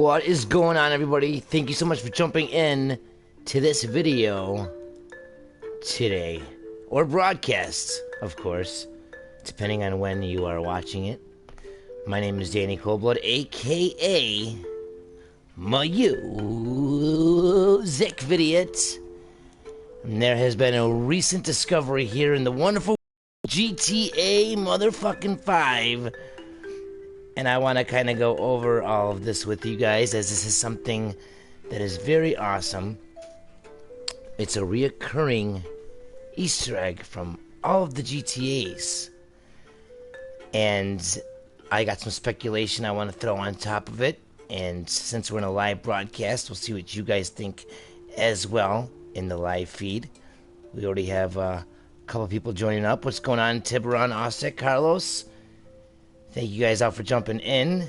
What is going on, everybody? Thank you so much for jumping in to this video today, or broadcast, of course, depending on when you are watching it. My name is Danny Coldblood, aka MusicVidiot, and there has been a recent discovery here in the wonderful GTA motherfucking 5. And I want to kind of go over all of this with you guys, as this is something that is very awesome. It's a reoccurring Easter egg from all of the GTAs. And I got some speculation I want to throw on top of it. And since we're in a live broadcast, we'll see what you guys think as well in the live feed. We already have a couple people joining up. What's going on, Tiburon, Ostek, Carlos? Thank you guys all for jumping in.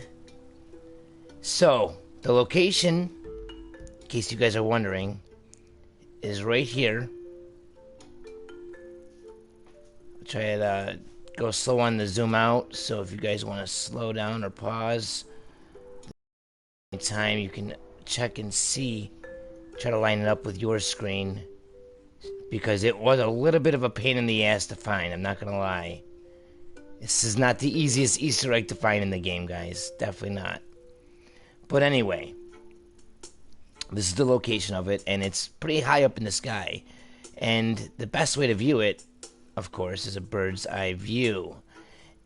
So, the location, in case you guys are wondering, is right here. I'll try to go slow on the zoom out, so if you guys want to slow down or pause, anytime you can check and see, try to line it up with your screen, because it was a little bit of a pain in the ass to find, I'm not going to lie. This is not the easiest Easter egg to find in the game, guys. Definitely not. But anyway, this is the location of it, and it's pretty high up in the sky. And the best way to view it, of course, is a bird's eye view.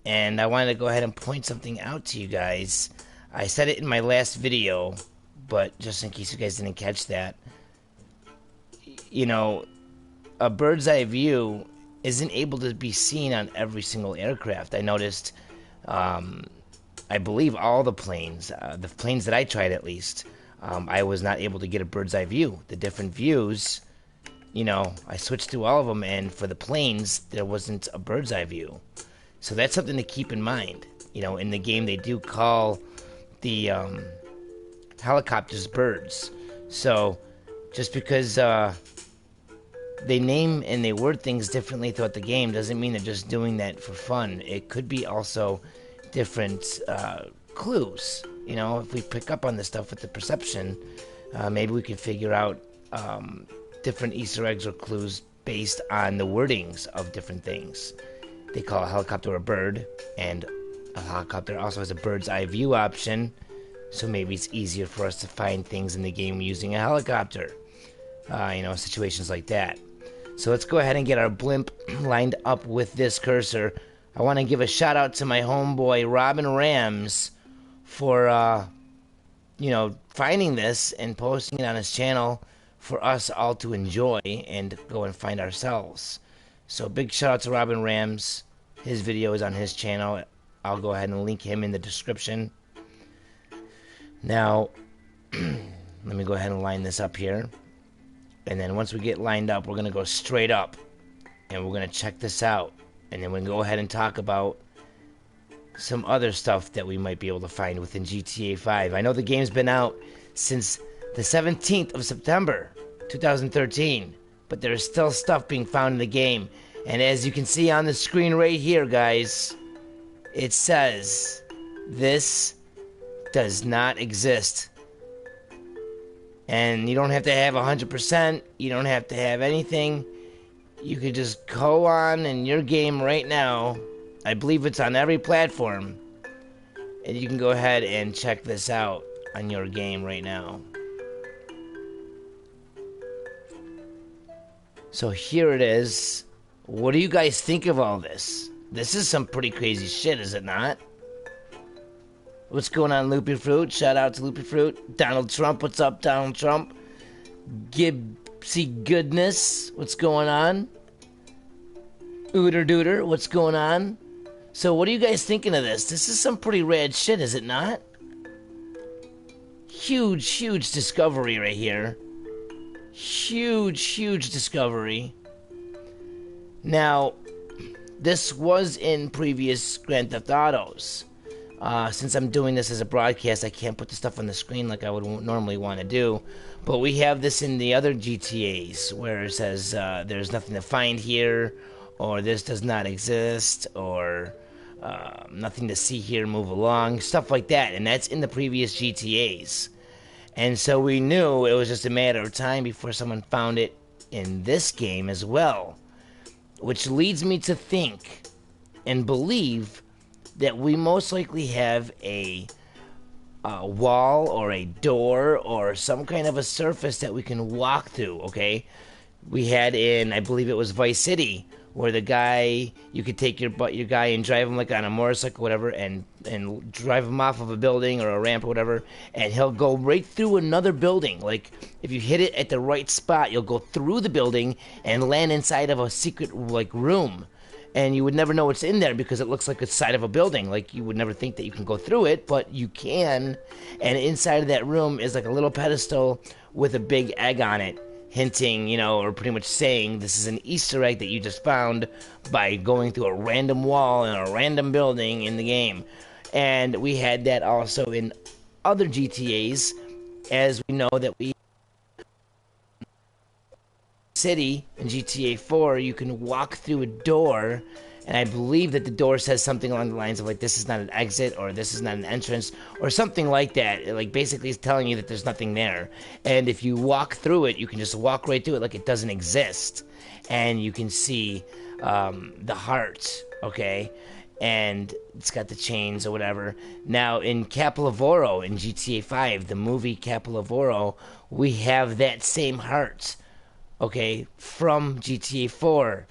And I wanted to go ahead and point something out to you guys. I said it in my last video, but just in case you guys didn't catch that, you know, a bird's eye view isn't able to be seen on every single aircraft. I noticed, I believe all the planes that I tried at least, I was not able to get a bird's eye view. The different views, you know, I switched through all of them, and for the planes, there wasn't a bird's eye view. So that's something to keep in mind. You know, in the game, they do call the helicopters birds. So just because they name and they word things differently throughout the game doesn't mean they're just doing that for fun. It could be also different clues. You know, if we pick up on this stuff with the perception, maybe we can figure out different Easter eggs or clues based on the wordings of different things. They call a helicopter a bird, and a helicopter also has a bird's eye view option, so maybe it's easier for us to find things in the game using a helicopter. You know, situations like that. So let's go ahead and get our blimp lined up with this cursor. I want to give a shout out to my homeboy Robin Rams for, you know, finding this and posting it on his channel for us all to enjoy and go and find ourselves. So big shout out to Robin Rams. His video is on his channel. I'll go ahead and link him in the description. Now, let me go ahead and line this up here. And then once we get lined up, we're going to go straight up. And we're going to check this out. And then we're going to go ahead and talk about some other stuff that we might be able to find within GTA 5. I know the game's been out since the 17th of September, 2013. But there's still stuff being found in the game. And as you can see on the screen right here, guys, it says, this does not exist. And you don't have to have 100%. You don't have to have anything. You could just go on in your game right now. I believe it's on every platform. And you can go ahead and check this out on your game right now. So here it is. What do you guys think of all this? This is some pretty crazy shit, is it not? What's going on, Loopy Fruit? Shout out to Loopy Fruit. Donald Trump, what's up, Donald Trump? Gibbsy Goodness, what's going on? Ooter Dooter, what's going on? So what are you guys thinking of this? This is some pretty rad shit, is it not? Huge, huge discovery right here. Huge, huge discovery. Now, this was in previous Grand Theft Autos. Since I'm doing this as a broadcast, I can't put the stuff on the screen like I would normally want to do. But we have this in the other GTAs, where it says there's nothing to find here, or this does not exist, or nothing to see here, move along, stuff like that. And that's in the previous GTAs. And so we knew it was just a matter of time before someone found it in this game as well. Which leads me to think and believe that we most likely have a wall or a door or some kind of a surface that we can walk through, okay? We had in, I believe it was Vice City, where the guy, you could take your guy and drive him like on a motorcycle or whatever, and drive him off of a building or a ramp or whatever, and he'll go right through another building. Like, if you hit it at the right spot, you'll go through the building and land inside of a secret, like, room. And you would never know what's in there because it looks like it's side of a building. Like, you would never think that you can go through it, but you can. And inside of that room is like a little pedestal with a big egg on it, hinting, you know, or pretty much saying this is an Easter egg that you just found by going through a random wall in a random building in the game. And we had that also in other GTAs, as we know that we City in GTA 4, you can walk through a door, and I believe that the door says something along the lines of like, this is not an exit, or this is not an entrance, or something like that. It, like, basically is telling you that there's nothing there. And if you walk through it, you can just walk right through it like it doesn't exist. And you can see the heart, okay? And it's got the chains or whatever. Now, in Capolavoro, in GTA 5, the movie Capolavoro, we have that same heart, okay, from GTA 4.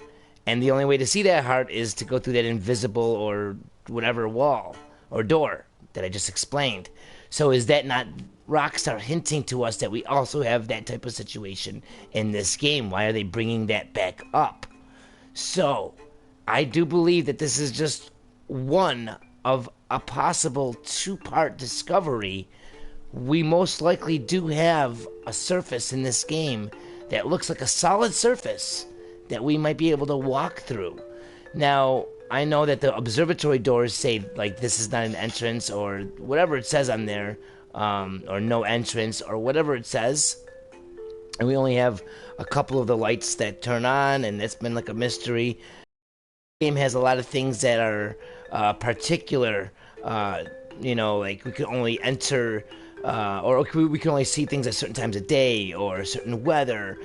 And the only way to see that heart is to go through that invisible or whatever wall or door that I just explained. So is that not Rockstar hinting to us that we also have that type of situation in this game? Why are they bringing that back up? So, I do believe that this is just one of a possible two-part discovery. We most likely do have a surface in this game that looks like a solid surface that we might be able to walk through. Now, I know that the observatory doors say, like, this is not an entrance, or whatever it says on there, or no entrance, or whatever it says. And we only have a couple of the lights that turn on, and it's been like a mystery. The game has a lot of things that are particular, you know, like we can only enter, or we can only see things at certain times of day or certain weather.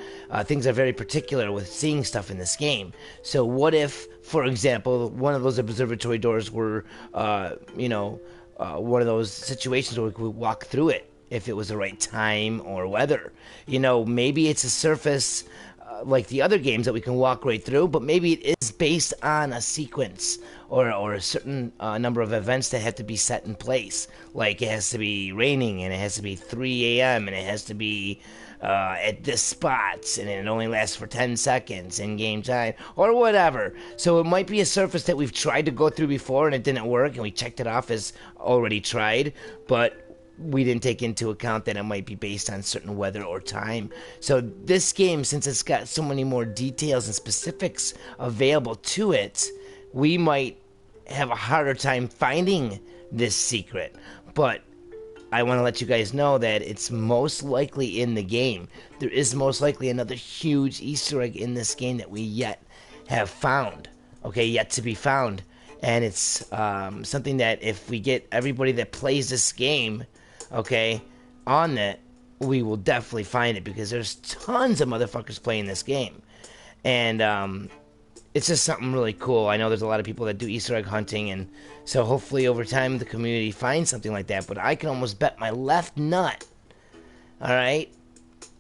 Things are very particular with seeing stuff in this game. So what if, for example, one of those observatory doors were, you know, one of those situations where we could walk through it if it was the right time or weather. You know, maybe it's a surface like the other games that we can walk right through, but maybe it is based on a sequence or a certain number of events that have to be set in place. Like, it has to be raining, and it has to be 3 a.m., and it has to be at this spot, and it only lasts for 10 seconds in game time, or whatever. So it might be a surface that we've tried to go through before and it didn't work, and we checked it off as already tried, but we didn't take into account that it might be based on certain weather or time. So this game, since it's got so many more details and specifics available to it, we might have a harder time finding this secret. But I want to let you guys know that it's most likely in the game. There is most likely another huge Easter egg in this game that we yet have found. Okay, yet to be found. And it's something that if we get everybody that plays this game, okay, on that, we will definitely find it, because there's tons of motherfuckers playing this game. And it's just something really cool. I know there's a lot of people that do Easter egg hunting, and so hopefully over time the community finds something like that. But I can almost bet my left nut, alright,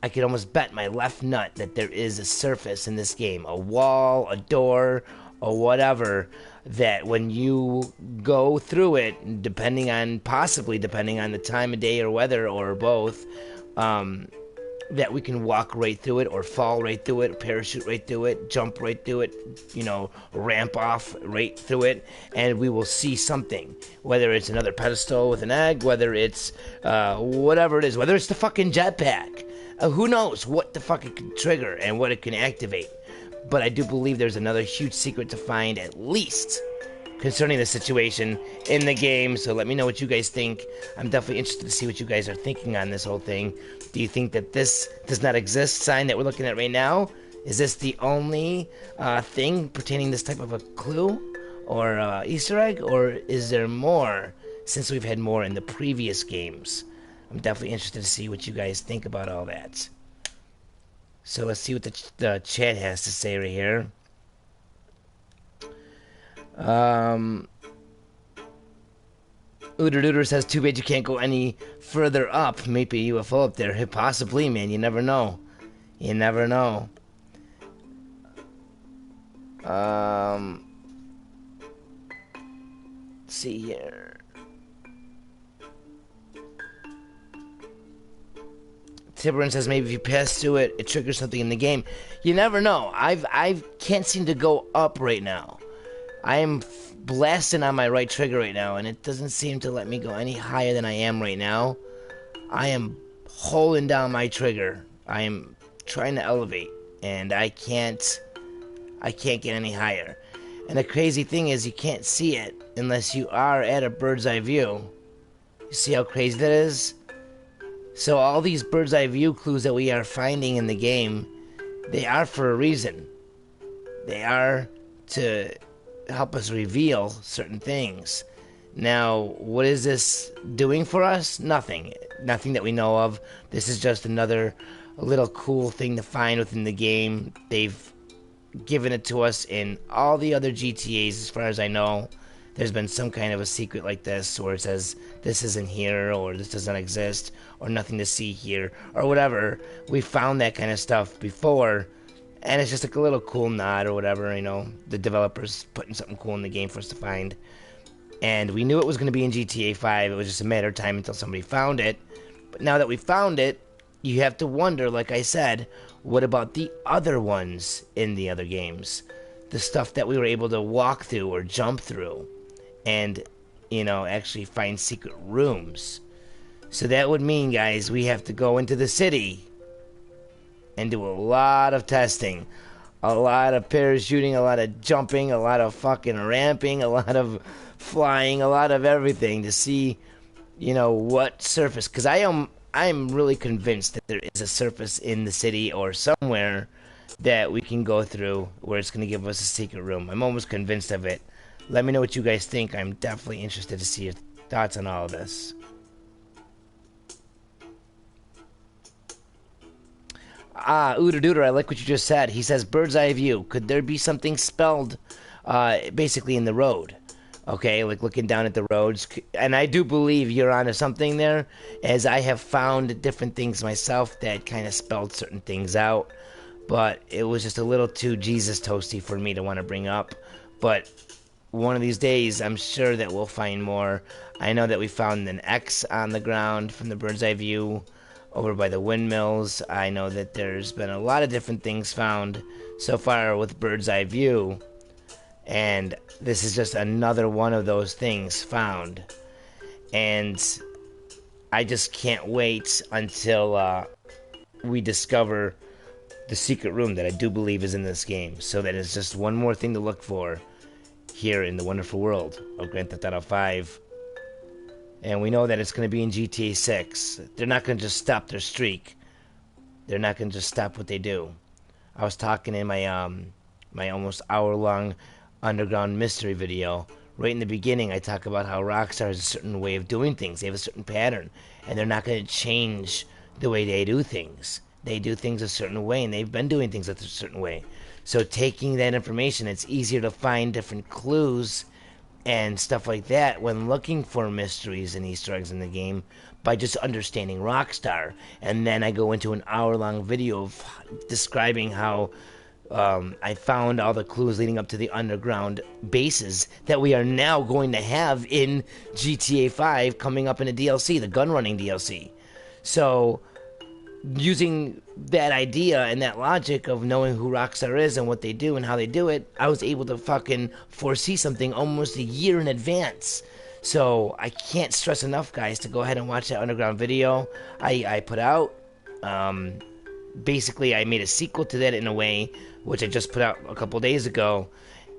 I could almost bet my left nut that there is a surface in this game, a wall, a door, or whatever, that when you go through it, possibly depending on the time of day or weather or both, that we can walk right through it, or fall right through it, parachute right through it, jump right through it, you know, ramp off right through it, and we will see something. Whether it's another pedestal with an egg, whether it's whatever it is, whether it's the fucking jetpack. Who knows what the fuck it can trigger and what it can activate. But I do believe there's another huge secret to find, at least, concerning the situation in the game. So let me know what you guys think. I'm definitely interested to see what you guys are thinking on this whole thing. Do you think that this does not exist sign that we're looking at right now? Is this the only thing pertaining this type of a clue or Easter egg? Or is there more, since we've had more in the previous games? I'm definitely interested to see what you guys think about all that. So let's see what the chat has to say right here. Ooter says, too bad you can't go any further up. Maybe a UFO up there. Possibly, man. You never know. You never know. Let's see here. Tiburon says maybe if you pass through it, it triggers something in the game. You never know. I can't seem to go up right now. I am blasting on my right trigger right now, and it doesn't seem to let me go any higher than I am right now. I am holding down my trigger. I am trying to elevate, and I can't get any higher. And the crazy thing is, you can't see it unless you are at a bird's eye view. You see how crazy that is? So all these bird's eye view clues that we are finding in the game, they are for a reason. They are to help us reveal certain things. Now, what is this doing for us? Nothing. Nothing that we know of. This is just another little cool thing to find within the game. They've given it to us in all the other GTAs, as far as I know. There's been some kind of a secret like this, where it says, this isn't here, or this doesn't exist, or nothing to see here, or whatever. We found that kind of stuff before, and it's just like a little cool nod or whatever, you know. The developers putting something cool in the game for us to find. And we knew it was going to be in GTA 5. It was just a matter of time until somebody found it. But now that we found it, you have to wonder, like I said, what about the other ones in the other games? The stuff that we were able to walk through or jump through. And, you know, actually find secret rooms. So that would mean, guys, we have to go into the city and do a lot of testing. A lot of parachuting, a lot of jumping, a lot of fucking ramping, a lot of flying, a lot of everything to see, you know, what surface. Because I'm really convinced that there is a surface in the city or somewhere that we can go through where it's going to give us a secret room. I'm almost convinced of it. Let me know what you guys think. I'm definitely interested to see your thoughts on all of this. Ooter Dooter, I like what you just said. He says, bird's eye view. Could there be something spelled basically in the road? Okay, like looking down at the roads. And I do believe you're onto something there, as I have found different things myself that kind of spelled certain things out. But it was just a little too Jesus toasty for me to want to bring up. But one of these days, I'm sure that we'll find more. I know that we found an X on the ground from the bird's eye view over by the windmills. I know that there's been a lot of different things found so far with bird's eye view. And this is just another one of those things found. And I just can't wait until we discover the secret room that I do believe is in this game. So that is just one more thing to look for here in the wonderful world of Grand Theft Auto 5. And we know that it's going to be in GTA 6. They're not going to just stop their streak. They're not going to just stop what they do. I was talking in my my almost hour-long underground mystery video. Right in the beginning, I talk about how Rockstar has a certain way of doing things. They have a certain pattern. And they're not going to change the way they do things. They do things a certain way, and they've been doing things a certain way. So taking that information, it's easier to find different clues and stuff like that when looking for mysteries and Easter eggs in the game by just understanding Rockstar. And then I go into an hour-long video of describing how I found all the clues leading up to the underground bases that we are now going to have in GTA 5 coming up in a DLC, the gun running DLC. So using that idea and that logic of knowing who Rockstar is and what they do and how they do it, I was able to fucking foresee something almost a year in advance. So I can't stress enough, guys, to go ahead and watch that underground video I put out. Basically, I made a sequel to that in a way, which I just put out a couple days ago.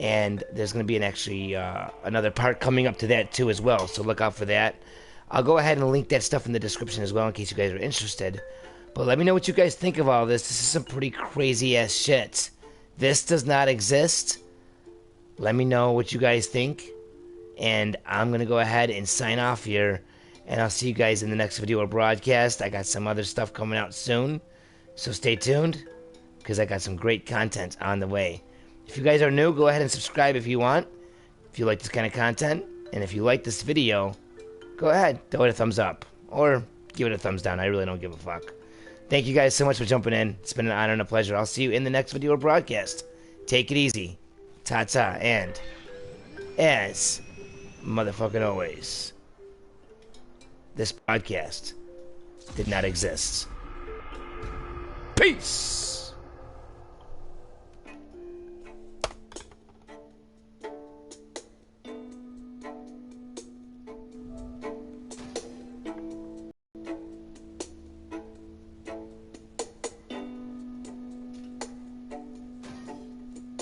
And there's going to be another part coming up to that too as well. So look out for that. I'll go ahead and link that stuff in the description as well in case you guys are interested. But let me know what you guys think of all this. This is some pretty crazy ass shit. This does not exist. Let me know what you guys think. And I'm going to go ahead and sign off here. And I'll see you guys in the next video or broadcast. I got some other stuff coming out soon. So stay tuned, because I got some great content on the way. If you guys are new, go ahead and subscribe if you want. If you like this kind of content. And if you like this video, go ahead, throw it a thumbs up. Or give it a thumbs down. I really don't give a fuck. Thank you guys so much for jumping in. It's been an honor and a pleasure. I'll see you in the next video or broadcast. Take it easy. Ta-ta. And as motherfucking always, this podcast did not exist. Peace!